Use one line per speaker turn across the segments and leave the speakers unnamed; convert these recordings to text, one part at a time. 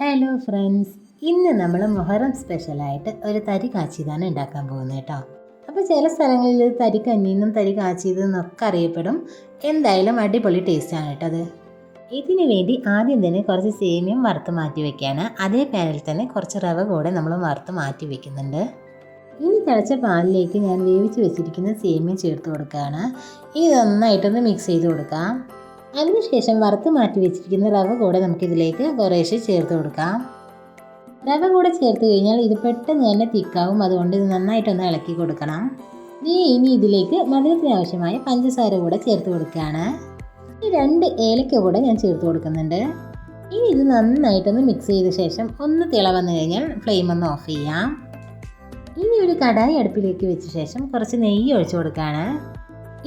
Hello friends, ഇന്ന് നമ്മൾ മുഹറം സ്പെഷ്യലായിട്ട് ഒരു തരി കാച്ചിയതാണ് ഉണ്ടാക്കാൻ പോകുന്നത് കേട്ടോ. അപ്പോൾ ചില സ്ഥലങ്ങളിൽ ഇത് തരി കഞ്ഞിന്നും തരി കാച്ചിയതെന്നൊക്കെ അറിയപ്പെടും. എന്തായാലും അടിപൊളി ടേസ്റ്റാണ് കേട്ടോ അത്. ഇതിനു വേണ്ടി ആദ്യം തന്നെ കുറച്ച് സേമിയം വറുത്ത് മാറ്റി വെക്കുകയാണ്. അതേ പാനിൽ തന്നെ കുറച്ച് റവ കൂടെ നമ്മൾ വറുത്ത് മാറ്റി വെക്കുന്നുണ്ട്. ഇനി തിളച്ച പാലിലേക്ക് ഞാൻ വേവിച്ച് വെച്ചിരിക്കുന്ന സേമിയം ചേർത്ത് കൊടുക്കുകയാണ്. ഇത് നന്നായിട്ടൊന്ന് മിക്സ് ചെയ്ത് കൊടുക്കാം. അതിനുശേഷം വറുത്ത് മാറ്റി വെച്ചിരിക്കുന്ന റവ കൂടെ നമുക്കിതിലേക്ക് കുറേശ്ശെ ചേർത്ത് കൊടുക്കാം. റവ കൂടെ ചേർത്ത് കഴിഞ്ഞാൽ ഇത് പെട്ടെന്ന് തന്നെ തിക്കാവും, അതുകൊണ്ട് ഇത് നന്നായിട്ടൊന്ന് ഇളക്കി കൊടുക്കണം. ഇനി ഇതിലേക്ക് മധുരത്തിന് ആവശ്യമായ പഞ്ചസാര കൂടെ ചേർത്ത് കൊടുക്കുകയാണ്. ഈ 2 ഏലക്ക കൂടെ ഞാൻ ചേർത്ത് കൊടുക്കുന്നുണ്ട്. ഇനി ഇത് നന്നായിട്ടൊന്ന് മിക്സ് ചെയ്ത ശേഷം ഒന്ന് തിള വന്നു കഴിഞ്ഞാൽ ഫ്ലെയിം ഒന്ന് ഓഫ് ചെയ്യാം. ഇനി ഒരു കടായി അടുപ്പിലേക്ക് വെച്ച ശേഷം കുറച്ച് നെയ്യ് ഒഴിച്ചു കൊടുക്കുകയാണ്.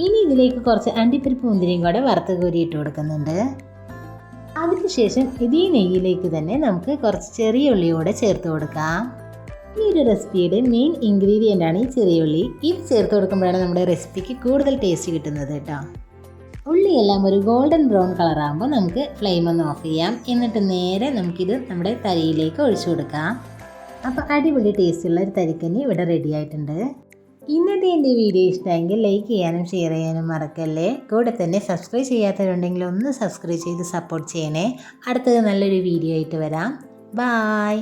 ഇനി ഇതിലേക്ക് കുറച്ച് അണ്ടിപ്പരിപ്പ് മുന്തിരിയും കൂടെ വറുത്ത് കോരി ഇട്ട് കൊടുക്കുന്നുണ്ട്. അതിനുശേഷം ഇതേ നെയ്യിലേക്ക് തന്നെ നമുക്ക് കുറച്ച് ചെറിയ ഉള്ളി കൂടെ ചേർത്ത് കൊടുക്കാം. ഈ ഒരു റെസിപ്പിയുടെ മെയിൻ ഇൻഗ്രീഡിയൻ്റ് ആണ് ഈ ചെറിയ ഉള്ളി. ഇത് ചേർത്ത് കൊടുക്കുമ്പോഴാണ് നമ്മുടെ റെസിപ്പിക്ക് കൂടുതൽ ടേസ്റ്റ് കിട്ടുന്നത് കേട്ടോ. ഉള്ളിയെല്ലാം ഒരു ഗോൾഡൻ ബ്രൗൺ കളറാകുമ്പോൾ നമുക്ക് ഫ്ലെയിം ഒന്ന് ഓഫ് ചെയ്യാം. എന്നിട്ട് നേരെ നമുക്കിത് നമ്മുടെ തരിയിലേക്ക് ഒഴിച്ചു കൊടുക്കാം. അപ്പോൾ അടിപൊളി ടേസ്റ്റുള്ള ഒരു തരിക്കഞ്ഞി ഇവിടെ റെഡി ആയിട്ടുണ്ട്. ഇന്നത്തെ എൻ്റെ വീഡിയോ ഇഷ്ടമെങ്കിൽ ലൈക്ക് ചെയ്യാനും ഷെയർ ചെയ്യാനും മറക്കല്ലേ. കൂടെ തന്നെ സബ്സ്ക്രൈബ് ചെയ്യാത്തവരുണ്ടെങ്കിൽ ഒന്ന് സബ്സ്ക്രൈബ് ചെയ്ത് സപ്പോർട്ട് ചെയ്യണേ. അടുത്തത് നല്ലൊരു വീഡിയോ ആയിട്ട് വരാം. ബായ്.